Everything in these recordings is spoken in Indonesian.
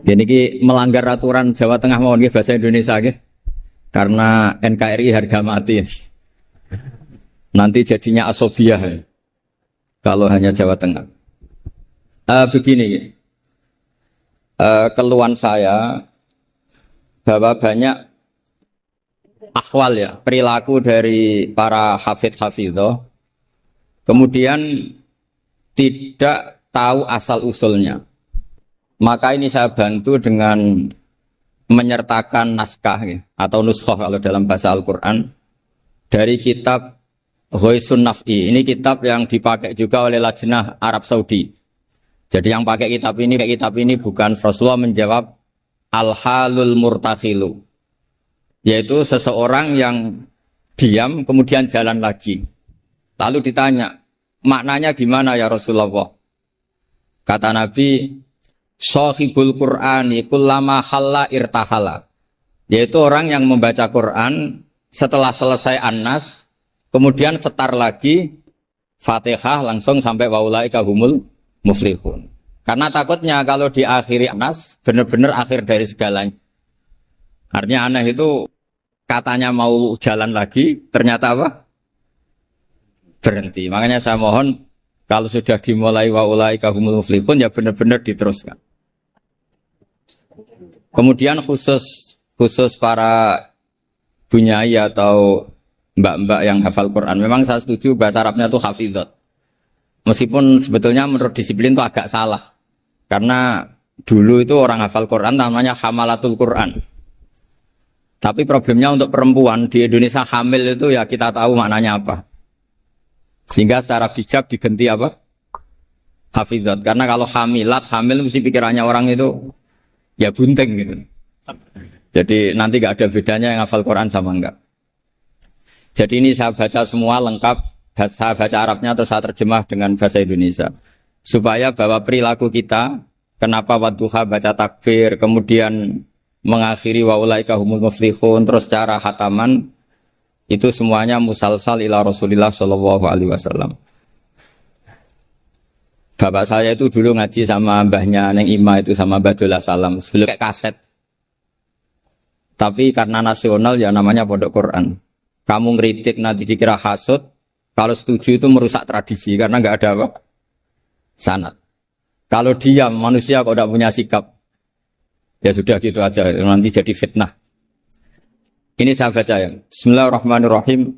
Jadi ini melanggar aturan Jawa Tengah mau bahasa Indonesia gitu. Karena NKRI harga mati. Nanti jadinya asobiah ya, kalau hanya Jawa Tengah. Begini, keluhan saya bahwa banyak akhwal ya, perilaku dari para hafidh-hafidhoh, kemudian tidak tahu asal usulnya. Maka ini saya bantu dengan menyertakan naskah ya, atau nuskhoh kalau dalam bahasa Al-Quran dari kitab Ghoisun Naf'i. Ini kitab yang dipakai juga oleh Lajnah Arab Saudi. Jadi yang pakai kitab ini bukan Rasulullah menjawab al-halul murtakhilu, yaitu seseorang yang diam kemudian jalan lagi. Lalu ditanya, maknanya gimana ya Rasulullah? Kata Nabi, Shahibul Qur'ani kullama halla irtahala, yaitu orang yang membaca Quran setelah selesai An-Nas kemudian setar lagi Fatihah langsung sampai waulaika humul muflihun. Karena takutnya kalau diakhiri An-Nas benar-benar akhir dari segalanya. Artinya aneh itu katanya mau jalan lagi ternyata apa? Berhenti. Makanya saya mohon kalau sudah dimulai waulaika humul muflihun ya benar-benar diteruskan. Kemudian khusus para bunyai atau mbak-mbak yang hafal Quran, memang saya setuju bahasa Arabnya itu hafidhot. Meskipun sebetulnya menurut disiplin itu agak salah. Karena dulu itu orang hafal Quran namanya hamalatul Quran. Tapi problemnya untuk perempuan di Indonesia hamil itu ya kita tahu maknanya apa. Sehingga secara bijak diganti apa? Hafidhot. Karena kalau hamil mesti pikirannya orang itu ya bunting gitu. Jadi nanti gak ada bedanya yang hafal Quran sama enggak. Jadi ini saya baca semua lengkap, saya baca Arabnya terus saya terjemah dengan bahasa Indonesia. Supaya bahwa perilaku kita, kenapa wadduha baca takbir, kemudian mengakhiri waulaika humul muflihun, terus cara khataman, itu semuanya musalsal ila Rasulillah sallallahu alaihi wasallam. Bapak saya itu dulu ngaji sama mbahnya Neng Ima itu sama Badullah Salam sebelum kayak kaset. Tapi karena nasional ya namanya Pondok Quran. Kamu ngeritik nanti dikira hasut, kalau setuju itu merusak tradisi karena nggak ada apa? Sanad. Kalau diam manusia kok tidak punya sikap, ya sudah gitu aja nanti jadi fitnah. Ini saya baca ya. Bismillahirrahmanirrahim.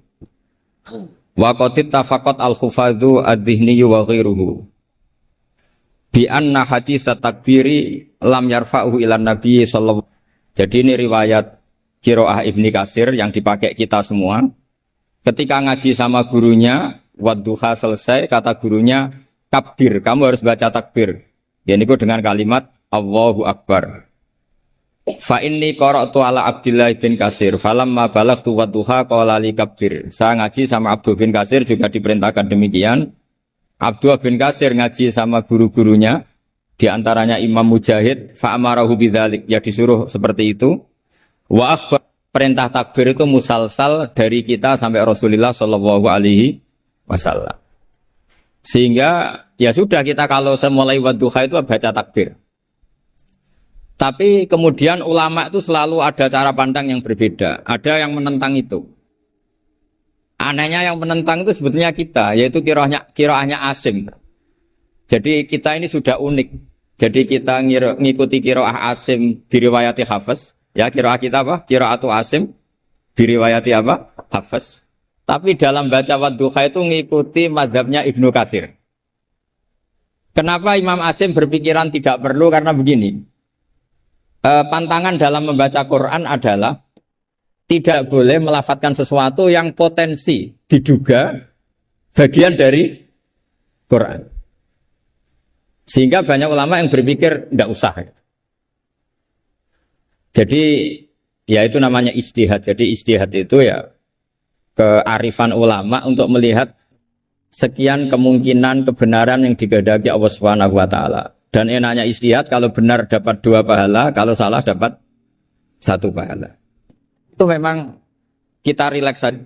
Wa qatit tafaqat al-hufadhu ad-dhihni wa ghairuhu bi anna hadits takbiri lam yarfa'uhu ila nabi sallallahu. Jadi ini riwayat Qiraah Ibni Katsir yang dipakai kita semua. Ketika ngaji sama gurunya, wadduha selesai, kata gurunya kabir, kamu harus baca takbir. Ya niku dengan kalimat Allahu Akbar. Fa inni qara'tu ala Abdillah bin Katsir falamma balaghtu wadduha qala li kabir. Saya ngaji sama Abdul bin Katsir juga diperintahkan demikian. Abdullah bin Katsir ngaji sama guru-gurunya, di antaranya Imam Mujahid, fa'amarahu bidzalik, ya disuruh seperti itu. Wa akhbar, perintah takbir itu musalsal dari kita sampai Rasulullah sallallahu alaihi wasallam. Sehingga ya sudah kita kalau semulai wadduha itu baca takbir. Tapi kemudian ulama itu selalu ada cara pandang yang berbeda. Ada yang menentang itu. Anehnya yang menentang itu sebetulnya kita, yaitu qiraahnya Asim. Jadi kita ini sudah unik. Jadi kita ngikuti qiraah Asim diriwayati Hafiz. Ya qiraah kita apa? Qiraatu Asim diriwayati apa? Hafiz. Tapi dalam baca wadduha itu ngikuti mazhabnya Ibnu Katsir. Kenapa Imam Asim berpikiran tidak perlu? Karena begini. Pantangan dalam membaca Quran adalah tidak boleh melafadzkan sesuatu yang potensi diduga bagian dari Quran. Sehingga banyak ulama yang berpikir tidak usah. Jadi ya itu namanya ijtihad. Jadi ijtihad itu ya kearifan ulama untuk melihat sekian kemungkinan kebenaran yang digandaki Allah Subhanahu wa taala. Dan enaknya ijtihad kalau benar dapat 2 pahala, kalau salah dapat 1 pahala. Itu memang kita rileks saja.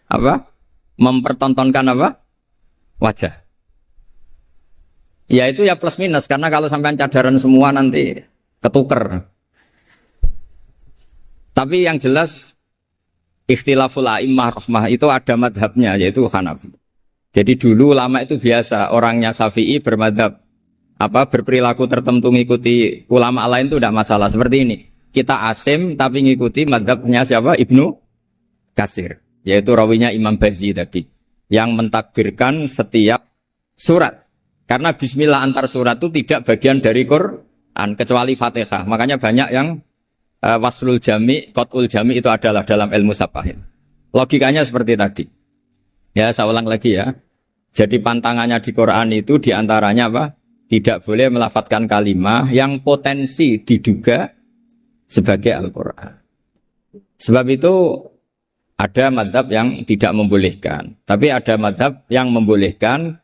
Apa? Mempertontonkan apa? Wajah. Ya itu ya plus minus, karena kalau sampai cadaran semua nanti ketuker. Tapi yang jelas ikhtilaful a'immah rahmah itu ada madhabnya, yaitu Hanafi. Jadi dulu ulama itu biasa, orangnya Syafi'i bermadhab berperilaku tertentu ngikuti ulama lain itu tidak masalah. Seperti ini, kita asim tapi ngikuti madhabnya siapa? Ibnu Katsir, yaitu rawinya Imam Bazi tadi, yang mentakbirkan setiap surat. Karena bismillah antar surat itu tidak bagian dari Quran kecuali Fatihah. Makanya banyak yang waslul jami, qat'ul jami itu adalah dalam ilmu sapahin. Logikanya seperti tadi. Ya, saya ulang lagi ya. Jadi pantangannya di Quran itu diantaranya apa? Tidak boleh melafadzkan kalimah yang potensi diduga sebagai Al-Quran. Sebab itu ada mazhab yang tidak membolehkan. Tapi ada mazhab yang membolehkan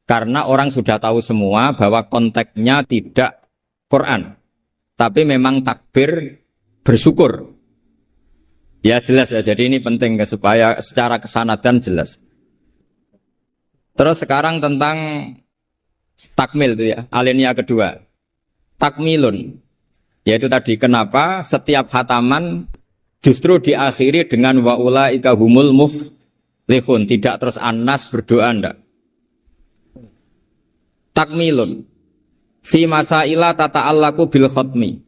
karena orang sudah tahu semua bahwa konteksnya tidak Quran. Tapi memang takbir bersyukur. Ya jelas ya, jadi ini penting supaya secara kesanatan jelas. Terus sekarang tentang takmil itu ya, alinea kedua. Takmilun, yaitu tadi kenapa setiap khataman justru diakhiri dengan wa ulaika humul muflihun, tidak terus An-Nas berdoa ndak. Takmilun fi masaila tata'allaku bil khatmi.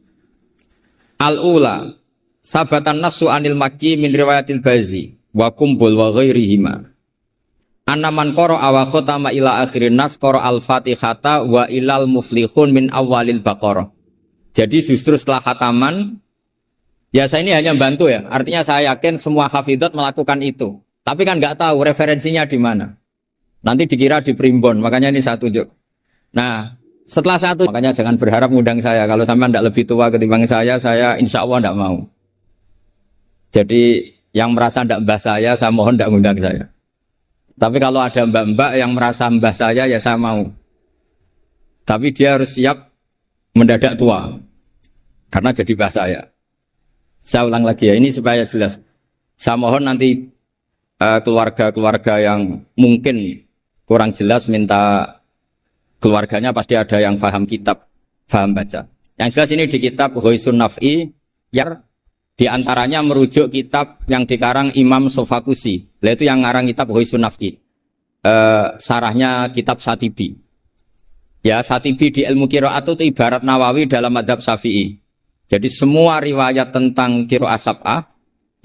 Al-ula sabatan nasu anil makki min riwayatil bazi wa kumbul wa ghairihima. Anaman qara wa khatama ila akhirin nas qara al-fatihata wa ilal muflihun min awalil baqarah. Jadi justru setelah khataman, ya saya ini hanya bantu ya. Artinya saya yakin semua hafidhat melakukan itu. Tapi kan nggak tahu referensinya di mana. Nanti dikira di primbon, makanya ini saya tunjuk. Nah, setelah satu, makanya jangan berharap ngundang saya. Kalau sampai tidak lebih tua ketimbang saya insya Allah tidak mau. Jadi yang merasa tidak mbah saya mohon tidak ngundang saya. Tapi kalau ada mbak-mbak yang merasa mbah saya, ya saya mau. Tapi dia harus siap mendadak tua. Karena jadi mbah saya. Saya ulang lagi ya, ini supaya jelas. Saya mohon nanti keluarga-keluarga yang mungkin kurang jelas minta keluarganya pasti ada yang paham kitab, paham baca. Yang jelas ini di kitab Ghoisun Naf'i, di antaranya merujuk kitab yang dikarang Imam Sofakusi. Itu yang ngarang kitab Ghoisun Naf'i. Sarahnya kitab Satibi. Ya, Satibi di ilmu qiraat itu ibarat Nawawi dalam mazhab Syafi'i. Jadi semua riwayat tentang qiraat sab'ah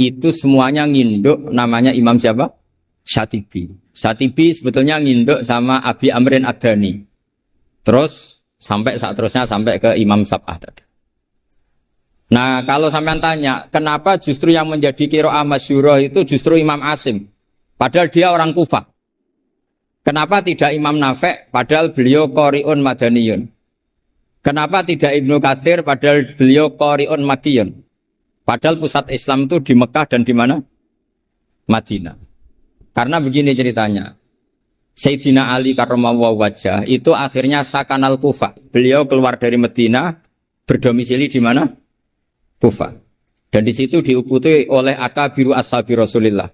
itu semuanya nginduk namanya Imam siapa? Satibi. Satibi sebetulnya nginduk sama Abi Amrin Ad-Dani. Terus sampai saat terusnya sampai ke Imam Sab'ah tadi. Nah, kalau sampean tanya, kenapa justru yang menjadi qiraah masyhurah itu justru Imam Asim? Padahal dia orang Kufah. Kenapa tidak Imam Nafi' padahal beliau qari'un madaniyun? Kenapa tidak Ibnu Katsir padahal beliau qari'un makkiyun? Padahal pusat Islam itu di Mekah dan di mana? Madinah. Karena begini ceritanya. Sayyidina Ali karramallahu wajhah itu akhirnya sakanal Kufah. Beliau keluar dari Madinah, berdomisili di mana? Kufah. Dan di situ diikuti oleh akabiru ashabi Rasulillah.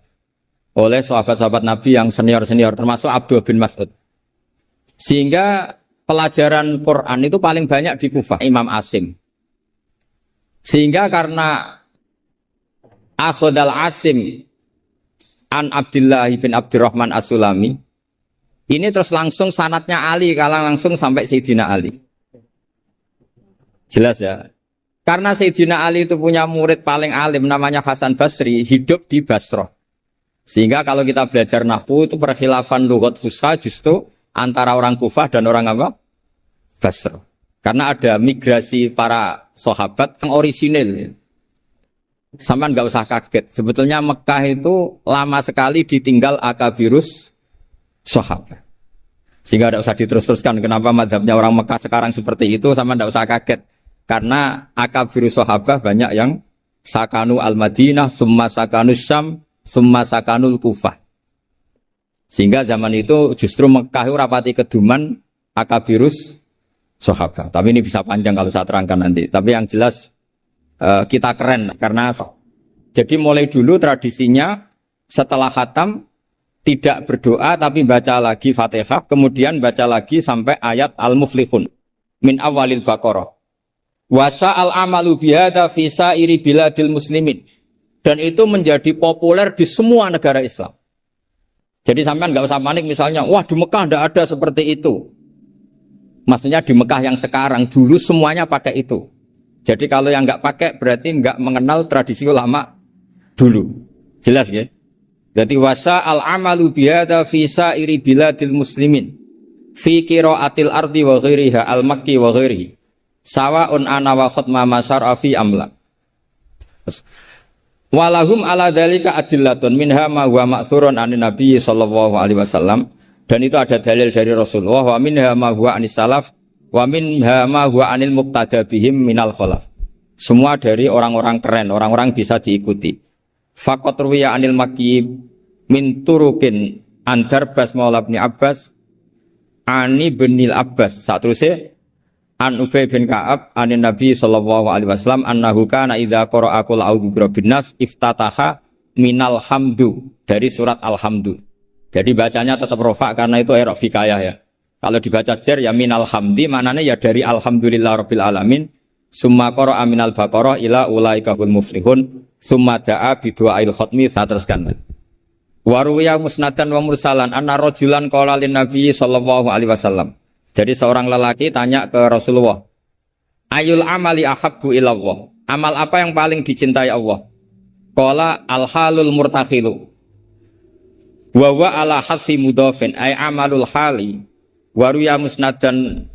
Oleh sahabat-sahabat Nabi yang senior-senior termasuk Abdullah bin Mas'ud. Sehingga pelajaran Quran itu paling banyak di Kufah, Imam Asim. Sehingga karena Akhodal Asim an Abdullah bin Abdurrahman As-Sulami, ini terus langsung sanatnya Ali, kalau langsung sampai Sayyidina Ali. Jelas ya. Karena Sayyidina Ali itu punya murid paling alim namanya Hasan Basri, hidup di Basrah. Sehingga kalau kita belajar nahwu itu perkhilafan lughat fusha justru antara orang Kufah dan orang apa? Basrah. Karena ada migrasi para sahabat yang orisinil. Sampai nggak usah kaget. Sebetulnya Mekah itu lama sekali ditinggal akabirus sahabat. Sehingga tidak usah diterus-teruskan kenapa madhabnya orang Mekah sekarang seperti itu, sama tidak usah kaget. Karena akabirus sahabat banyak yang sakanu al-Madinah, summa sakanu Syam, summa sakanul Kufah. Sehingga zaman itu justru Mekah rapati keduman akabirus sahabat. Tapi ini bisa panjang kalau saya terangkan nanti. Tapi yang jelas kita keren karena jadi mulai dulu tradisinya setelah khatam tidak berdoa tapi baca lagi Fatihah, kemudian baca lagi sampai ayat Al-Muflihun min awalil Baqarah. Wasa al amalu bihada fi sairi biladil muslimin. Dan itu menjadi populer di semua negara Islam. Jadi sampean nggak usah panik misalnya, wah di Mekah tidak ada seperti itu. Maksudnya di Mekah yang sekarang, dulu semuanya pakai itu. Jadi kalau yang nggak pakai berarti nggak mengenal tradisi ulama dulu. Jelas ya? Jadi wasa al amalu bihada fi sairi biladil muslimin. Fi qiraatil ardi wa ghairiha al makki wa ghairihi. Sawaun ana wa khutma masyar'a fi amla. Walahum ala dzalika adillatun minha ma huwa ma'thurun anin nabi sallallahu alaihi wasallam, dan itu ada dalil dari Rasulullah, wa minha ma huwa anis salaf wa minha ma huwa anil muqtada bihim minal khalaf. Semua dari orang-orang keren, orang-orang bisa diikuti. Faqat ruwiya anil makki min turukin antar bas maula bin Abbas ani binil Abbas satruse an Ubay bin Ka'ab anin Nabi sallallahu alaihi wasallam annahu kana idza qara'a qul a'udzu birabbin nas iftataha minal hamdu, dari surat Alhamdu. Jadi bacanya tetap rofa karena itu i'rab fikayah ya. Kalau dibaca jar ya minal hamdi, maknanya ya dari alhamdulillah rabbil alamin. Summa qara'a minal baqarah ila ulaikahul muflihun summa da'a bi du'ail khatmi. Saya teruskan. Wa ruwiya musnadan wa mursalan anna rajulan qala lin nabi sallallahu alaihi wasallam. Jadi seorang lelaki tanya ke Rasulullah, ayul amali ahabbu ilallah, amal apa yang paling dicintai Allah? Qala al-halul murtakhilu wa wa ala hadfi mudhafin ay amalul hali. Wa ruya musnadan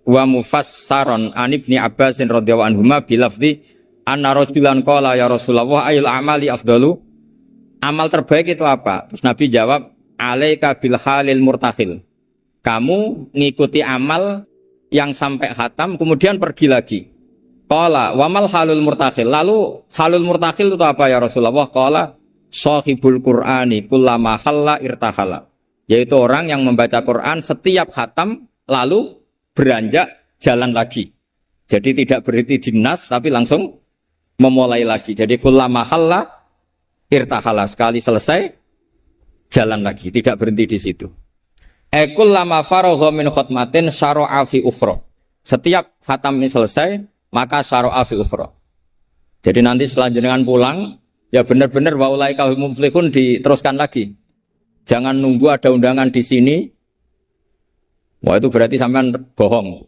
wa mufassaran an ibni Abbas radhiyallahu anhuma bilafzi anna rajulan qala ya Rasulullah ayul amali afdalu, amal terbaik itu apa? Terus Nabi jawab, alaika bil halil murtakhil, kamu ngikuti amal yang sampai khatam kemudian pergi lagi. Qala wamal halul murtakhil, lalu halul murtakhil itu apa ya Rasulullah? Qala sahibul qur'ani kullama khalla irtahala, yaitu orang yang membaca Quran setiap khatam lalu beranjak jalan lagi. Jadi tidak berhenti di nas tapi langsung memulai lagi. Jadi kullama khalla irtahala, sekali selesai jalan lagi, tidak berhenti di situ. Ekul lama faragha min khutmatin syara'a fi ukhra. Setiap khatam ini selesai, maka syara'a fi ukhra. Jadi nanti setelah jenengan pulang, ya benar-benar wa ulaika hum muflihun diteruskan lagi. Jangan nunggu ada undangan di sini. Wah itu berarti sampean bohong.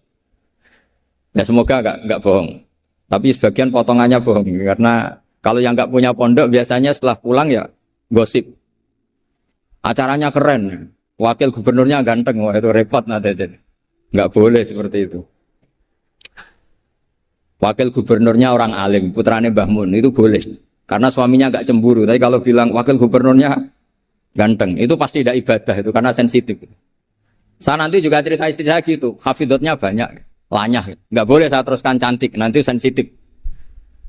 Ya semoga enggak bohong. Tapi sebagian potongannya bohong karena kalau yang enggak punya pondok biasanya setelah pulang ya gosip. Acaranya keren. Wakil gubernurnya ganteng, wah itu repot nanti. Nggak boleh seperti itu. Wakil gubernurnya orang alim, putranya Mbah Mun, itu boleh. Karena suaminya nggak cemburu. Tapi kalau bilang wakil gubernurnya ganteng, itu pasti tidak ibadah, itu karena sensitif. Saya nanti juga cerita istri saya gitu, hafidotnya banyak, lanyah. Nggak boleh saya teruskan cantik, nanti sensitif.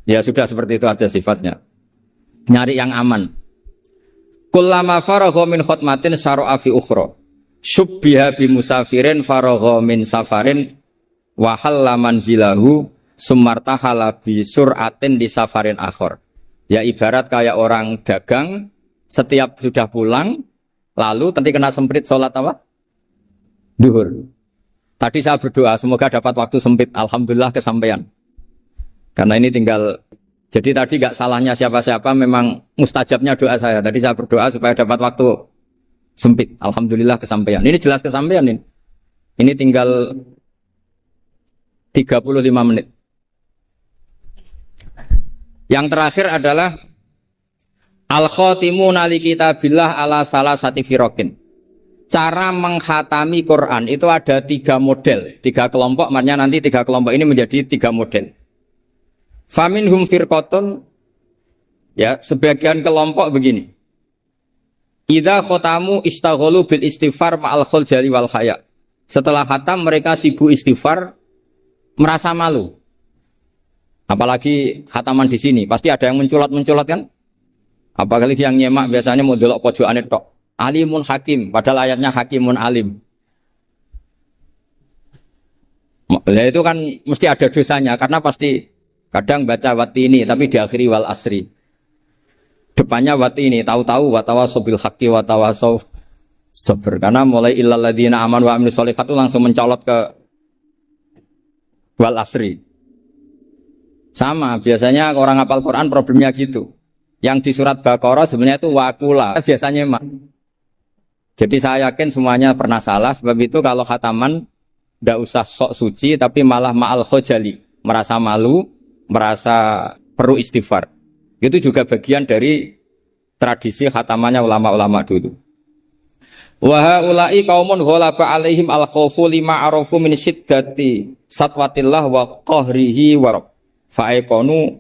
Ya sudah seperti itu aja sifatnya. Nyari yang aman. Kullama faragha min khutmatin syara'a fi ukhra. Syubbiha bi musafirin faragha min safarin wa halla manzilahu sumartahala bi sur'atin di safarin akhir. Ya ibarat kayak orang dagang setiap sudah pulang lalu nanti kena semprit sholat apa? Duhur. Tadi saya berdoa semoga dapat waktu sempit, alhamdulillah kesampaian. Karena ini tinggal. Jadi tadi gak salahnya siapa-siapa, memang mustajabnya doa saya. Tadi saya berdoa supaya dapat waktu sempit. Alhamdulillah kesampaian. Ini jelas kesampaian ini. Ini tinggal 35 menit. Yang terakhir adalah al-khatimu nali kitabillah ala salasati firokin. Cara mengkhatami Quran itu ada 3 model. 3 kelompok, maknanya nanti 3 kelompok ini menjadi 3 model. Faminhum firqatun, ya sebagian kelompok begini. Idza khatamu istaghalu bil istighfar ma'al khuljali wal haya. Setelah khatam mereka sibuk istighfar, merasa malu. Apalagi khataman di sini, pasti ada yang menculat-menculat kan? Apalagi yang nyemak biasanya mau delok pojokane tok. Alimun hakim, padahal ayatnya hakimun alim. Ya itu kan mesti ada dosanya karena pasti kadang baca watini tapi diakhiri wal asri. Depannya watini, tahu-tahu watawasaw bil haqqi watawasaw sabr. Karena mulai illal ladzina amanu wa amilus sholihat itu langsung mencolot ke wal asri. Sama, biasanya orang hafal Quran problemnya gitu. Yang di surat Baqarah sebenarnya itu wakula, biasanya mak. Jadi saya yakin semuanya pernah salah, sebab itu kalau khataman tidak usah sok suci, tapi malah ma'al khojali, merasa malu, merasa perlu istighfar. Itu juga bagian dari tradisi khatamannya ulama-ulama dulu. Wa haula'i qaumun ghalaba 'alaihim al-khaufu lima arafu min syiddati satwatillah wa qahrihi wa fa'aiqonu.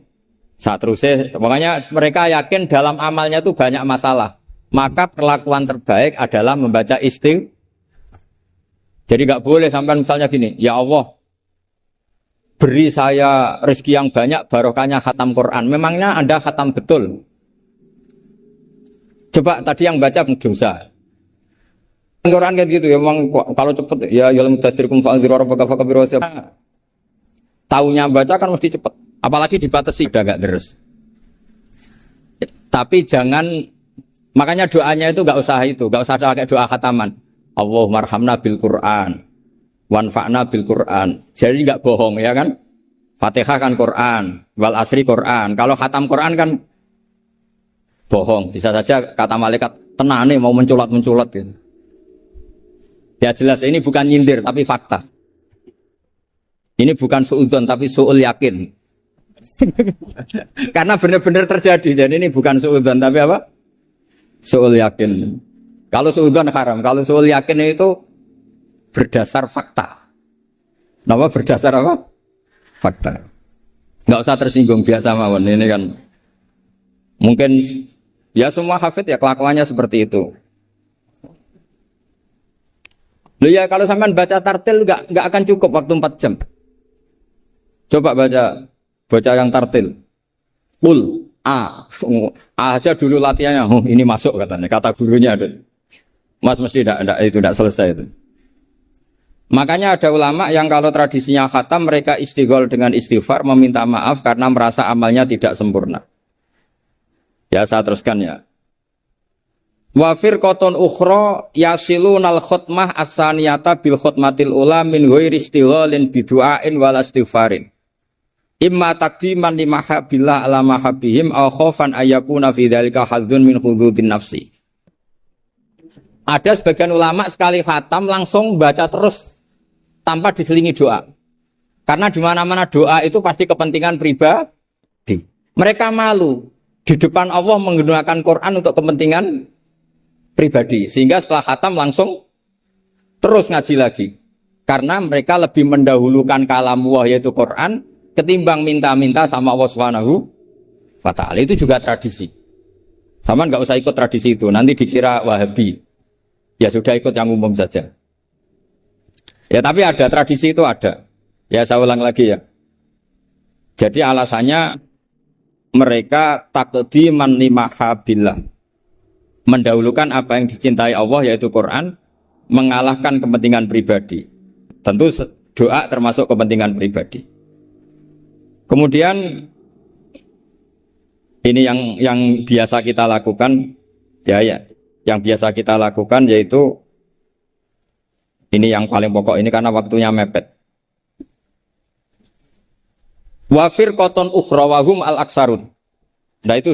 Saat terusnya, makanya mereka yakin dalam amalnya itu banyak masalah. Maka perlakuan terbaik adalah membaca istighfar. Jadi nggak boleh sampai misalnya gini, ya Allah, beri saya rezeki yang banyak, barokahnya khatam Quran. Memangnya Anda khatam betul? Coba tadi yang baca dosa. Quran kayak gitu ya, memang kalau cepet ya yalam mudaththirkum fa'anziru rabbaka fakabbiru. Taunya baca kan mesti cepet. Apalagi dibatasi udah gak terus. Tapi jangan, makanya doanya itu gak usah pakai doa khataman. Allahumma arhamna bil Quran, wanfa'na bil Quran. Jadi gak bohong ya kan? Fatihah kan Quran, wal asri Quran. Kalau khatam Quran kan bohong. Bisa saja kata malaikat tenane mau menculat gitu. Ya jelas ini bukan nyindir tapi fakta. Ini bukan suudzon tapi su'ul yakin. Karena benar-benar terjadi. Jadi ini bukan suudzon tapi apa? Su'ul yakin. Kalau suudzon haram, kalau su'ul yakin itu berdasar fakta. Nama berdasar apa? Fakta. Nggak usah tersinggung, biasa mawon. Ini kan mungkin ya semua hafid ya kelakuannya seperti itu. Loh ya kalau sampean baca tartil nggak akan cukup waktu 4 jam. Coba baca yang tartil. Qul A aja dulu latihannya. Oh, ini masuk katanya. Kata gurunya ada. Mas mesti tidak selesai itu. Makanya ada ulama yang kalau tradisinya khatam mereka istighol dengan istighfar meminta maaf karena merasa amalnya tidak sempurna. Ya saya teruskan ya. Wa firqatun ukhra yasilunal khutmah as-saniyata bil khutmatil ula min ghairi istighalin bidu'ain wala istighfarin. Imma taqdiman li mahabbillah ala mahabbihim aw khaufan ayyakuna fi dzalika hadzun min hududin nafsi. Ada sebagian ulama sekali khatam langsung baca terus tanpa diselingi doa. Karena di mana-mana doa itu pasti kepentingan pribadi. Mereka malu di depan Allah menggunakan Quran untuk kepentingan pribadi. Sehingga setelah khatam langsung terus ngaji lagi. Karena mereka lebih mendahulukan kalamullah yaitu Quran ketimbang minta-minta sama Allah Subhanahu wa ta'ala. Itu juga tradisi. Sama nggak usah ikut tradisi itu, nanti dikira Wahabi. Ya sudah ikut yang umum saja. Ya tapi ada tradisi itu ada. Ya saya ulang lagi ya. Jadi alasannya mereka taqdiman li mahabbillah. Mendahulukan apa yang dicintai Allah yaitu Quran, mengalahkan kepentingan pribadi. Tentu doa termasuk kepentingan pribadi. Kemudian ini yang biasa kita lakukan ya yang biasa kita lakukan yaitu ini yang paling pokok ini karena waktunya mepet. Wa firqatun ukhra wa hum al-aksarun. Nah itu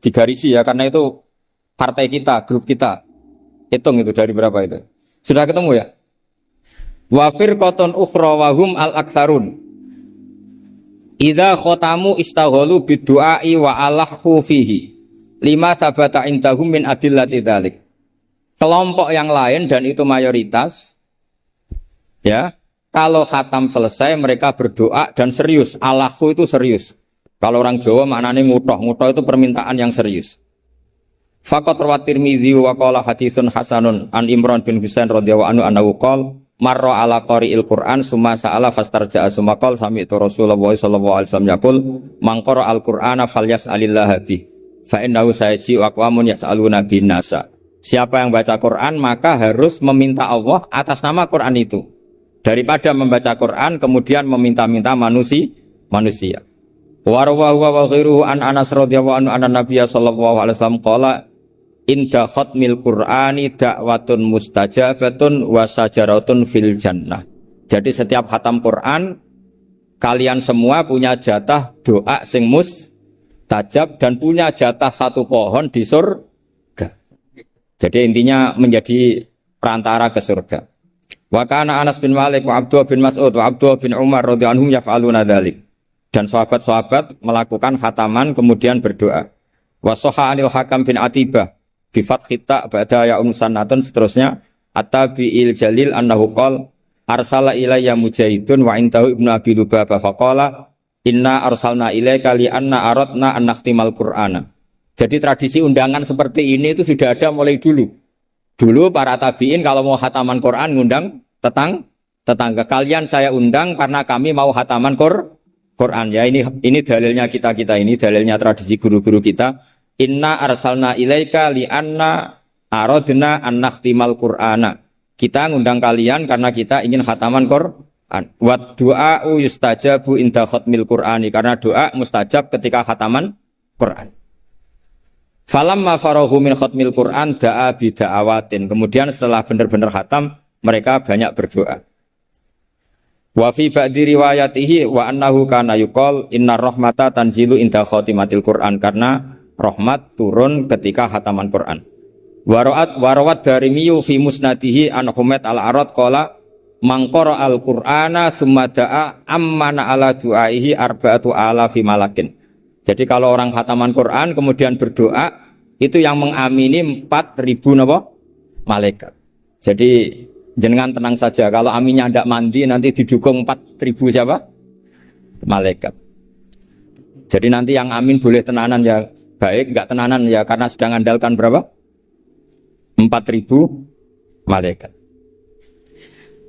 digarisi ya karena itu partai kita, grup kita. Hitung itu dari berapa itu? Sudah ketemu ya? Wa firqatun ukhra wa hum al-aksarun. Idza khatamu istaghalu bidu'ai wa alahu fihi lima sabata indahum min adillati dzalik. Kelompok yang lain dan itu mayoritas ya, kalau khatam selesai mereka berdoa dan serius. Alahu itu serius. Kalau orang Jawa maknanya ngutoh itu permintaan yang serius. Faqat rawat Tirmidzi wa qala haditsun hasanun an Imran bin Husain radhiyallahu anhu annahu qala marra ala qari'il Qur'an summa sa'ala fastarja'a summa qala sami'tu Rasulullah sallallahu alaihi wasallam yaqul man qara'a al-Qur'ana falyas'alillah bi fa innahu sayaji wa aqwamun yas'aluna bin nasa. Siapa yang baca Quran maka harus meminta Allah atas nama Quran itu daripada membaca Quran kemudian meminta-minta manusia. Wa rawahu wa ghairuhu an Anas radhiyallahu anhu anna Nabiy sallallahu alaihi wasallam qala inda khatmil Qur'ani da'watun mustajabatun wa sajaratun fil jannah. Jadi setiap khatam Quran kalian semua punya jatah doa sing mustajab dan punya jatah satu pohon di surga. Jadi intinya menjadi perantara ke surga. Wa kana Anas bin Malik wa Abdullah bin Mas'ud wa Abdullah bin Umar radhiyallahu anhum yaf'aluna dzalik. Dan sahabat-sahabat melakukan khataman kemudian berdoa. Wa sahha anil Hakam bin Atibah bi fathi ta ba'da ya umsanatun seterusnya at-tabi'il jalil annahu qala arsala ilayya mujahidun wa intahu ibnu abi lubabah faqala inna arsalna ilaika li anna aradna an nakhtimal qur'ana. Jadi tradisi undangan seperti ini itu sudah ada mulai dulu. Dulu para tabi'in kalau mau khataman Quran ngundang tetangga. Kalian saya undang karena kami mau khataman Quran. Ya ini dalilnya kita ini dalilnya tradisi guru-guru kita. Inna arsalna ilaika li anna aradna an nakhtimal qur'ana. Kita ngundang kalian karena kita ingin khataman Quran. Wa du'a'u yustajabu inda khatmil qur'ani. Karena doa mustajab ketika khataman Quran. Falamma farahu min khatmil Qur'an da'a bida'awatin. Kemudian setelah benar-benar khatam, mereka banyak berdoa. Wa fi ba'di riwayatihi wa annahu kana yuqal innar rahmata tanzilu inda khatimatil Qur'an. Karena rahmat turun ketika khataman Qur'an. Warawat darimiyu fi musnadihi an Humaid al-Arad qala man qara al-Qur'ana tsumma da'a ammana ala du'aihi arba'atu alafi malakin. Jadi kalau orang khataman Quran kemudian berdoa itu yang mengamini 4.000 napa? Malaikat. Jadi jenengan tenang saja kalau aminnya tidak mandi nanti didukung 4.000 siapa? Malaikat. Jadi nanti yang amin boleh tenanan ya baik, enggak tenanan ya karena sudah ngandalkan berapa? 4.000 malaikat.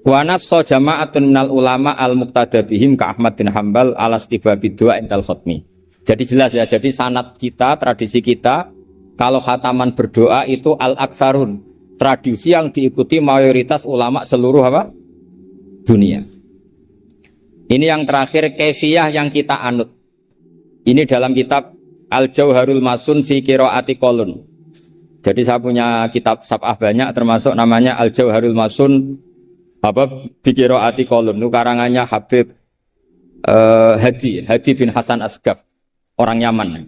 Wa nassa jama'atun minal ulama al-muqtada bihim ka Ahmad bin Hambal alastibabi du'a indal khatmi. Jadi jelas ya, jadi sanad kita, tradisi kita, kalau khataman berdoa itu al-aktsarun, tradisi yang diikuti mayoritas ulama seluruh apa? Dunia. Ini yang terakhir kaifiyah yang kita anut. Ini dalam kitab Al-Jauharul Masun fi Qiraati Qolun. Jadi saya punya kitab sab'ah banyak termasuk namanya Al-Jauharul Masun apa fi Qiraati Qolun. Itu karangannya Habib Hadi bin Hasan Asgaf. Orang Yaman.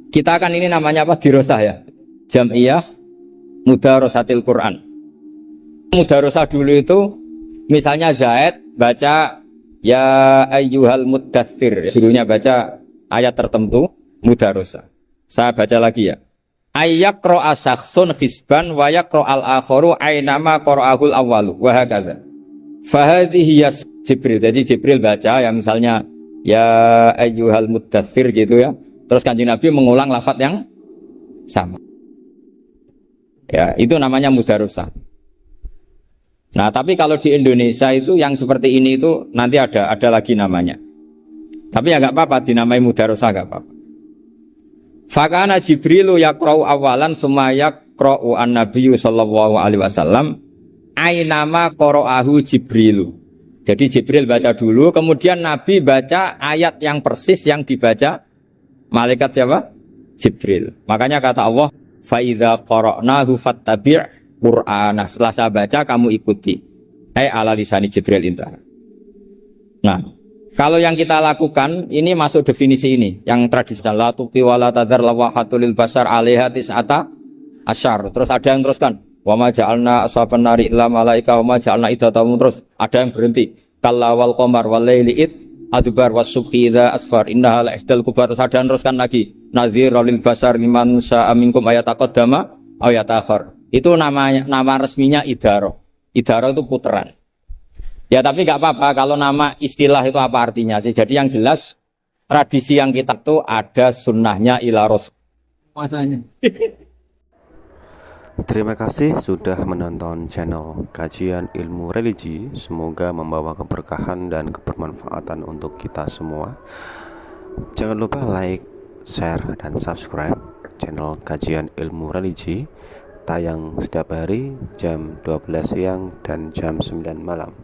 Kita kan ini namanya apa? Dirosah ya. Jam'iyah Mudarosatil Quran. Mudarosah dulu itu misalnya Zaid baca ya ayyuhal muddatsir. Dulunya baca ayat tertentu mudarosah. Saya baca lagi ya. Ayyaqra'a syakhsun hisban wa yaqra'al akharu aynama qara'ahul awwalu wa hakadha. Fahadhihi Jibril. Jadi Jibril baca ya misalnya ya ayyuhal muddatsir gitu ya. Terus Kanjeng Nabi mengulang lafaz yang sama. Ya, itu namanya mudarosah. Nah, tapi kalau di Indonesia itu yang seperti ini itu nanti ada lagi namanya. Tapi ya enggak apa-apa dinamai mudarosah enggak apa-apa. Fakana Jibrilu yaqra'u awalan summa yaqra'u an-nabiyyu sallallahu alaihi wasallam ainama qara'ahu Jibrilu. Jadi Jibril baca dulu, kemudian Nabi baca ayat yang persis yang dibaca malaikat siapa? Jibril. Makanya kata Allah, fa idza qara'nahu fattabi' Qur'ana. Setelah saya baca kamu ikuti. Ala lisani Jibril intah. Nah, kalau yang kita lakukan ini masuk definisi ini, yang tradisional la tuqi wa la tadzar lawahatul basar 'alaiha tis'ata asyar. Terus ada yang teruskan wa ma ja'alna ashaban nari illa malaika wa ma ja'alna iddatahum, terus ada yang berhenti kalla wal qamar wal laili id adbar was subhi idza asfar innaha la ihdal kubar. Terus ada yang teruskan lagi nazir lil basar liman sya'a minkum ayataqaddama aw yatakhir. Itu nama resminya idaro. Idaro itu puteran. Ya tapi enggak apa-apa kalau nama istilah itu apa artinya sih. Jadi yang jelas tradisi yang kita tuh ada sunnahnya ila rasul. Masanya. Terima kasih sudah menonton channel Kajian Ilmu Religi. Semoga membawa keberkahan dan kebermanfaatan untuk kita semua. Jangan lupa like, share, dan subscribe channel Kajian Ilmu Religi. Tayang setiap hari jam 12 siang dan jam 9 malam.